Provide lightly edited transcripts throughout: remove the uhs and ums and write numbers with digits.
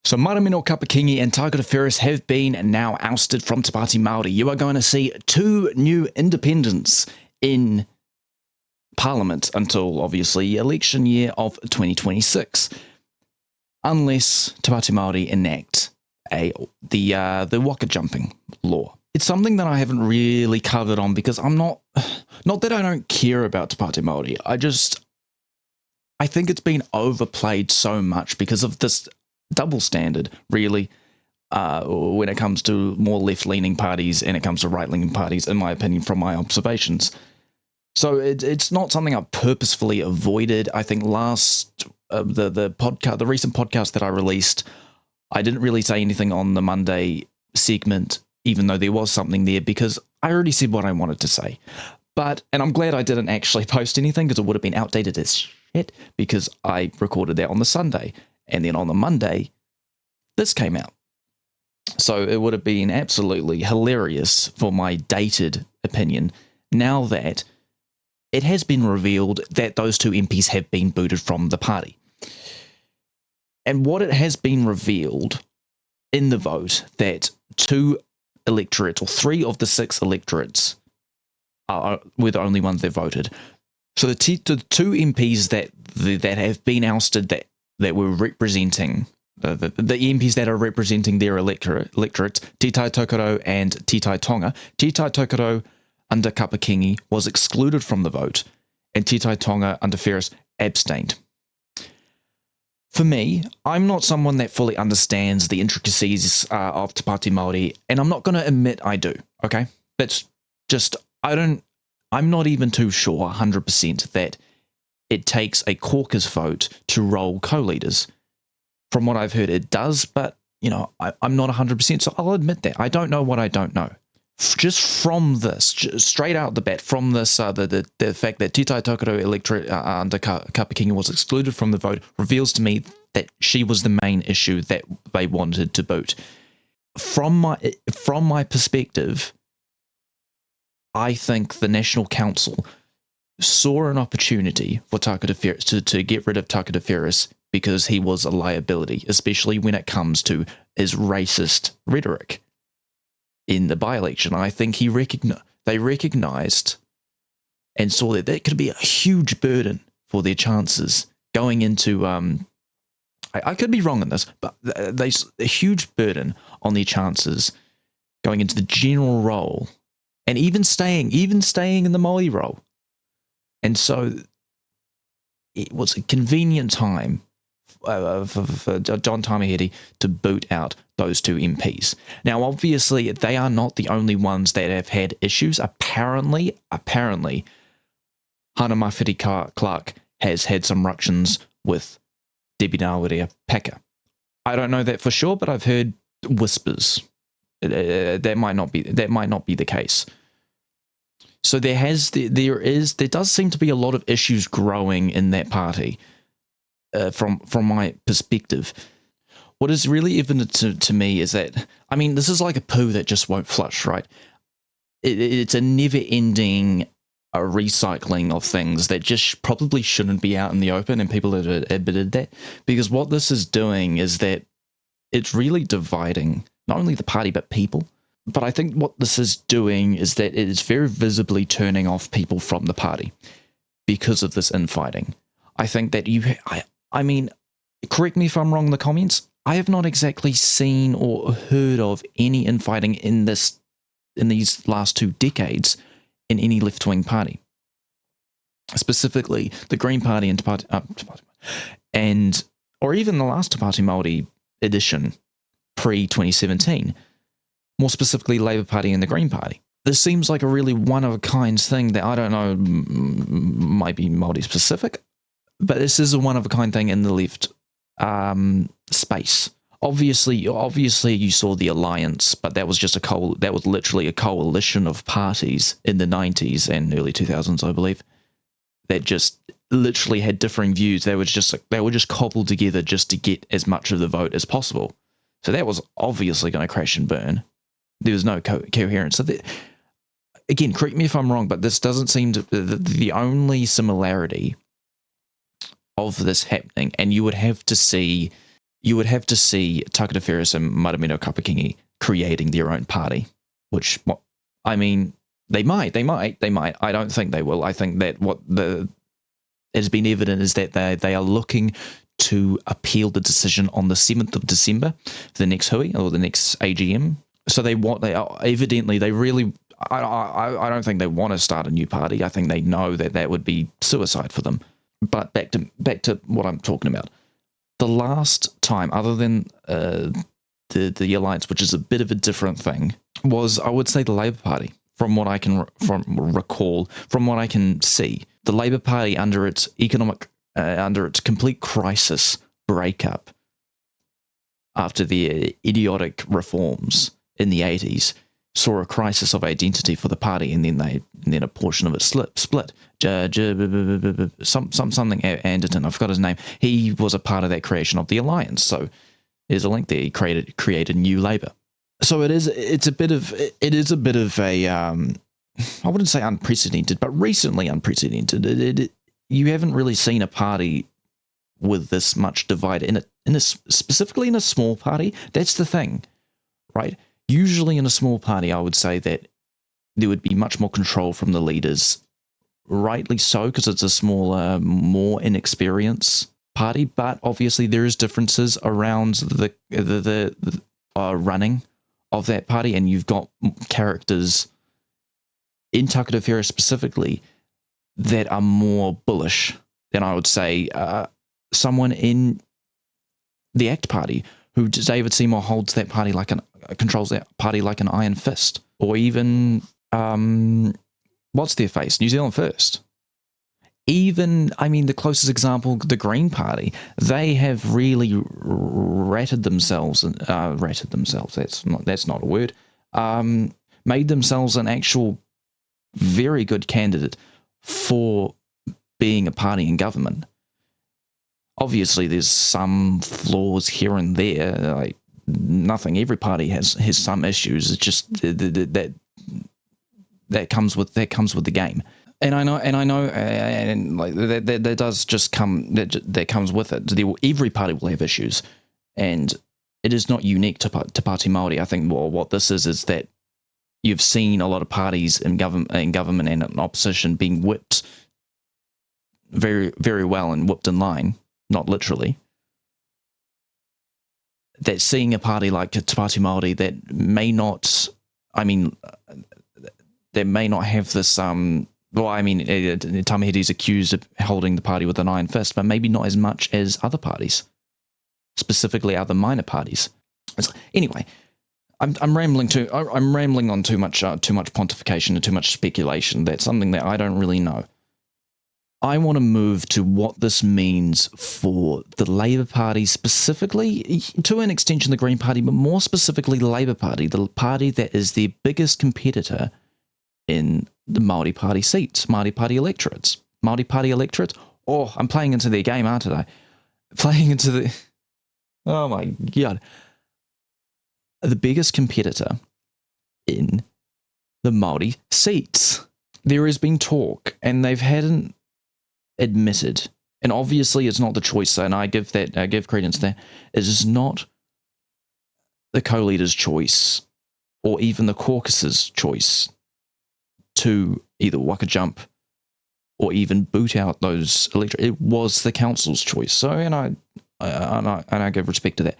So Maramino Kapa-kingi and Tākura Ferris have been now ousted from Te Pāti Māori. You are going to see two new independents in Parliament until, obviously, election year of 2026. Unless Te Pāti Māori enact the waka jumping law. It's something that I haven't really covered on because I'm not that I don't care about Te Pāti Māori. I think it's been overplayed so much because of this double standard, really, when it comes to more left-leaning parties and it comes to right-leaning parties, in my opinion, from my observations. So it's not something I've purposefully avoided. I think the recent podcast that I released, I didn't really say anything on the Monday segment, even though there was something there, because I already said what I wanted to say. And I'm glad I didn't actually post anything, because it would have been outdated as shit, because I recorded that on the Sunday. And then on the Monday, this came out. So it would have been absolutely hilarious for my dated opinion, now that it has been revealed that those two MPs have been booted from the party. And what it has been revealed in the vote, that two electorates, or three of the six electorates, were the only ones that voted. So the two MPs that have been ousted, that were representing the MPs that are representing their electorates, Te Tai Tokerau and Te Tai Tonga. Te Tai Tokerau under kapa-kingi was excluded from the vote, and Te Tai Tonga under Ferris abstained. For me, I'm not someone that fully understands the intricacies of Te Pāti Māori, and I'm not going to admit I do, okay? That's just, I'm not even too sure 100% that it takes a caucus vote to roll co-leaders. From what I've heard, it does, but, I'm not 100%, so I'll admit that. I don't know what I don't know. Just from this, straight out the bat, from this, the fact that Te Tai Tokerau electorate under kapa-kingi was excluded from the vote reveals to me that she was the main issue that they wanted to boot. From my perspective, I think the National Council saw an opportunity for Tākura Ferris to get rid of Tākura Ferris because he was a liability, especially when it comes to his racist rhetoric in the by-election. I think they recognised and saw that could be a huge burden for their chances going into. I could be wrong on this, but a huge burden on their chances going into the general role, and even staying in the Māori role. And so it was a convenient time for John Tamahere to boot out those two MPs. Now, obviously, they are not the only ones that have had issues. Apparently, Hana Mawhiri Clark has had some ructions with Debbie Ngāwere Paka. I don't know that for sure, but I've heard whispers. That might not be the case. So there does seem to be a lot of issues growing in that party, from my perspective. What is really evident to me is that, this is like a poo that just won't flush, right? It's a never-ending recycling of things that just probably shouldn't be out in the open, and people have admitted that, because what this is doing is that it's really dividing not only the party but people. But I think what this is doing is that it is very visibly turning off people from the party because of this infighting. I think that correct me if I'm wrong in the comments, I have not exactly seen or heard of any infighting in these last 2 decades in any left-wing party. Specifically, the Green Party and or even the last Te Pāti Māori edition pre-2017. More specifically, Labour Party and the Green Party. This seems like a really one-of-a-kind thing that, I don't know, might be Māori-specific, but this is a one-of-a-kind thing in the left space. Obviously, you saw the alliance, but that was just that was literally a coalition of parties in the 90s and early 2000s, I believe, that just literally had differing views. They were just cobbled together just to get as much of the vote as possible. So that was obviously going to crash and burn. There was no coherence. So again, correct me if I'm wrong, but this doesn't seem to the only similarity of this happening, and you would have to see you would have to see Takata Ferris and Maramino Kapa-kingi creating their own party, which, I mean, they might. I don't think they will. I think that what has been evident is that they are looking to appeal the decision on the 7th of December, the next hui, or the next AGM. So they really, I don't think they want to start a new party. I think they know that would be suicide for them. But back to what I'm talking about. The last time, other than the alliance, which is a bit of a different thing, was, I would say, the Labour Party. From what I can recall, from what I can see, the Labour Party, under its complete crisis breakup after the idiotic reforms in the 80s, saw a crisis of identity for the party, and then a portion of it split. Something Anderton, I forgot his name. He was a part of that creation of the alliance. So there's a link there. He created New Labour. So it is a bit of a I wouldn't say unprecedented, but recently unprecedented. You haven't really seen a party with this much divide specifically in a small party. That's the thing, right? Usually in a small party, I would say that there would be much more control from the leaders, rightly so, because it's a smaller, more inexperienced party. But obviously there is differences around the running of that party, and you've got characters in Takata Ferris specifically that are more bullish than, I would say, someone in the ACT Party, who David Seymour holds that party controls that party like an iron fist, or even what's their face, New Zealand First. Even, I mean, the closest example, the Green Party, they have really ratted themselves. That's not a word. Made themselves an actual very good candidate for being a party in government. Obviously, there's some flaws here and there. Like nothing. Every party has some issues. It's just that comes with the game. And I know, and like that does just come. That comes with it. Every party will have issues, and it is not unique to Pāti Māori. I think what this is that you've seen a lot of parties in government and in opposition being whipped very, very well and whipped in line, not literally. That seeing a party like Pāti Māori that may not, that may not have this. Tamahere's accused of holding the party with an iron fist, but maybe not as much as other parties, specifically other minor parties. Anyway, I'm rambling on too much pontification and too much speculation. That's something that I don't really know. I want to move to what this means for the Labour Party, specifically, to an extension the Green Party, but more specifically the Labour Party, the party that is their biggest competitor in the Māori Party seats, Māori Party electorates. Māori Party electorate? Oh, I'm playing into their game, aren't I? Playing into the... Oh my God. The biggest competitor in the Māori seats. There has been talk, and they hadn't admitted, and obviously it's not the choice, and I give credence to that. It is not the co-leader's choice, or even the caucus's choice, to either waka jump or even boot out those electorate. It was the council's choice. So, and I give respect to that.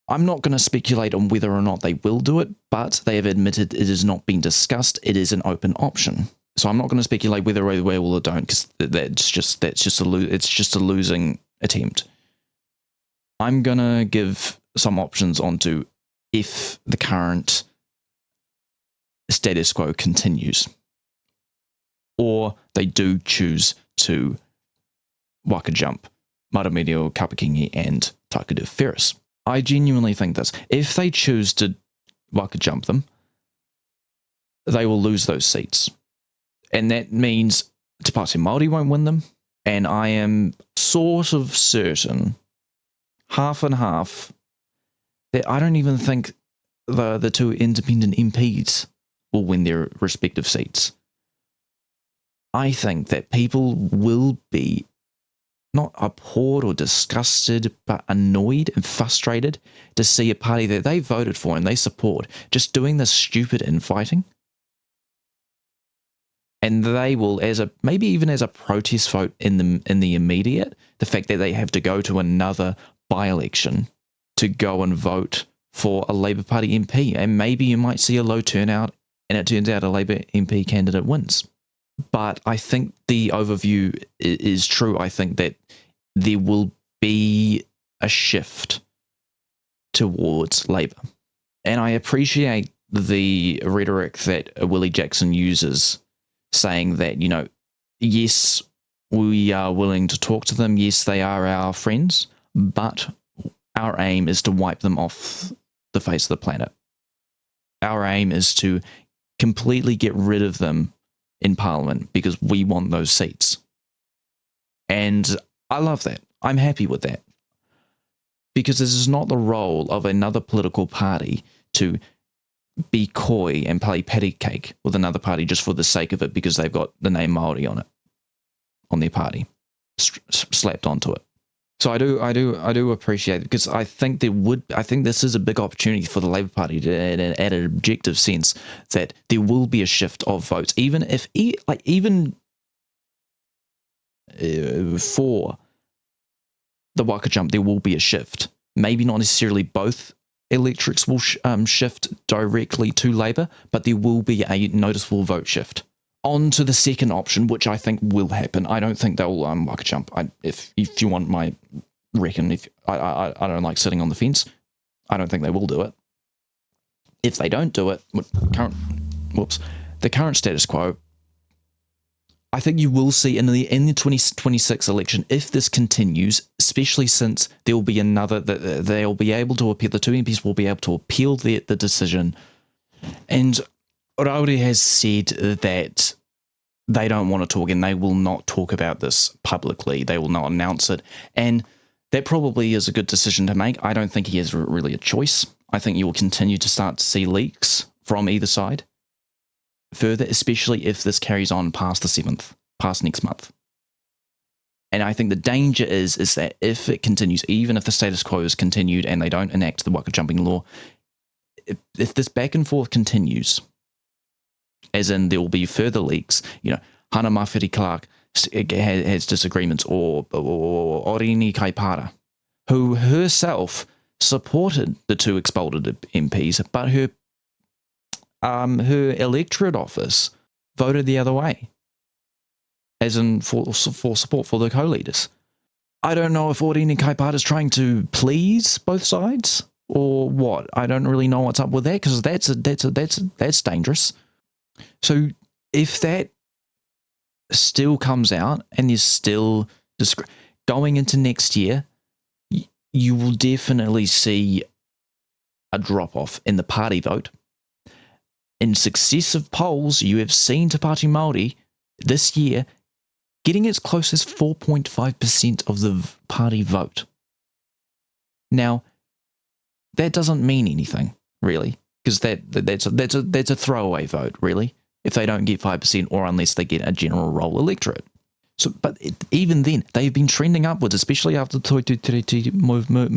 I'm not going to speculate on whether or not they will do it, but they have admitted it has not been discussed. It is an open option. So I'm not going to speculate whether they will or don't, because it's just a losing attempt. I'm going to give some options onto if the current status quo continues, or they do choose to waka jump Maramino Kapa-kingi and Takata Ferris. I genuinely think this. If they choose to waka jump them, they will lose those seats. And that means Te Pāti Māori won't win them. And I am sort of certain, half and half, that I don't even think the two independent MPs will win their respective seats. I think that people will be not abhorred or disgusted, but annoyed and frustrated to see a party that they voted for and they support just doing this stupid infighting. And they will, maybe even as a protest vote in the immediate, the fact that they have to go to another by-election to go and vote for a Labour Party MP, and maybe you might see a low turnout, and it turns out a Labour MP candidate wins. But I think the overview is true. I think that there will be a shift towards Labour, and I appreciate the rhetoric that Willie Jackson uses, saying that, yes, we are willing to talk to them. Yes, they are our friends, but our aim is to wipe them off the face of the planet. Our aim is to completely get rid of them in Parliament because we want those seats. And I love that. I'm happy with that. Because this is not the role of another political party to be coy and play patty cake with another party just for the sake of it because they've got the name Maori on it, on their party, slapped onto it. So I do appreciate it, because I think this is a big opportunity for the Labour Party to, at an objective sense, that there will be a shift of votes, even for the waka jump, there will be a shift. Maybe not necessarily both electorates will shift directly to Labour, but there will be a noticeable vote shift. On to the second option, which I think will happen. I don't think they'll waka jump. If you want my reckon, if I don't like sitting on the fence, I don't think they will do it. If they don't do it, the current status quo, I think you will see in the 2026 election, if this continues, especially since there will be another, they'll be able to appeal, the two MPs will be able to appeal the decision. And Rauri has said that they don't want to talk, and they will not talk about this publicly. They will not announce it. And that probably is a good decision to make. I don't think he has really a choice. I think you will continue to start to see leaks from either side further, especially if this carries on past the 7th, past next month. And I think the danger is that if it continues, even if the status quo is continued and they don't enact the waka jumping law, if this back and forth continues, as in there will be further leaks, Hana Mawhiri Clark has disagreements, or Orini Kaipara, who herself supported the two expelled MPs, but her electorate office voted the other way, as in for support for the co-leaders. I don't know if Orini Kaipara is trying to please both sides or what. I don't really know what's up with that, because that's dangerous. So if that still comes out and there's still going into next year, you will definitely see a drop-off in the party vote. In successive polls, you have seen Te Pāti Māori this year getting as close as 4.5% of the party vote. Now, that doesn't mean anything, really, because that's a throwaway vote, really, if they don't get 5% or unless they get a general roll electorate. So, but even then, they've been trending upwards, especially after the Toi Tiriti movement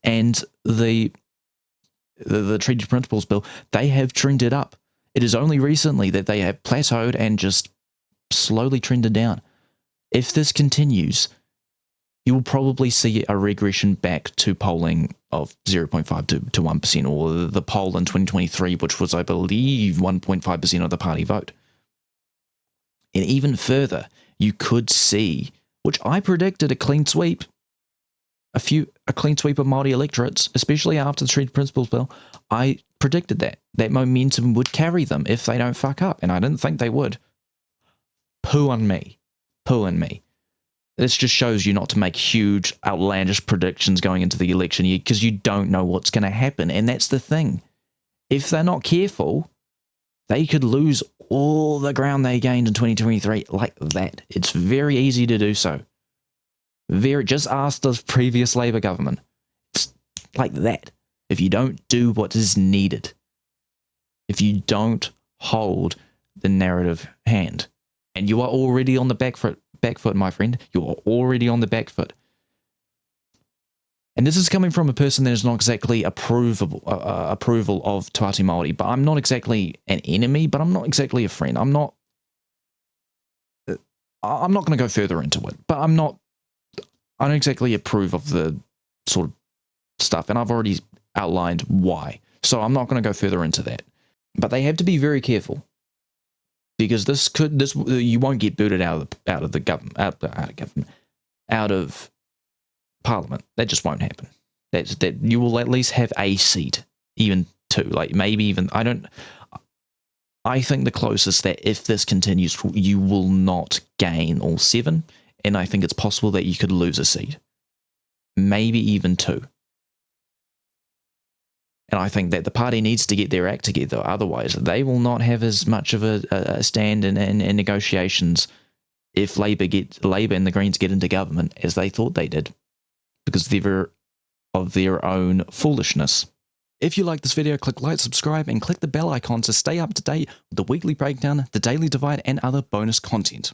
and the Treaty Principles Bill. They have trended up. It is only recently that they have plateaued and just slowly trended down. If this continues, you will probably see a regression back to polling of 0.5 to 1%, or the poll in 2023, which was, I believe, 1.5% of the party vote. And even further, you could see, which I predicted, a clean sweep, a clean sweep of Māori electorates, especially after the Treaty Principles Bill. I predicted that momentum would carry them if they don't fuck up, and I didn't think they would. Poo on me. This just shows you not to make huge, outlandish predictions going into the election year, because you don't know what's going to happen. And that's the thing. If they're not careful, they could lose all the ground they gained in 2023 like that. It's very easy to do so. Just ask the previous Labour government. It's like that. If you don't do what is needed, if you don't hold the narrative hand, and you are already on the back foot back foot, my friend. You're already on the back foot. And this is coming from a person that is not exactly approval of Pāti Māori, but I'm not exactly an enemy, but I'm not exactly a friend. I'm not going to go further into it, but I don't exactly approve of the sort of stuff, and I've already outlined why. So I'm not going to go further into that. But they have to be very careful, because you won't get booted out of the government, out of Parliament. That just won't happen. That you will at least have a seat, even two, like maybe even I think the closest that if this continues, you will not gain all 7, and I think it's possible that you could lose a seat, maybe even 2. And I think that the party needs to get their act together, otherwise they will not have as much of a stand in negotiations if Labour and the Greens get into government as they thought they did, because of their own foolishness. If you like this video, click like, subscribe, and click the bell icon to stay up to date with the weekly breakdown, the daily divide, and other bonus content.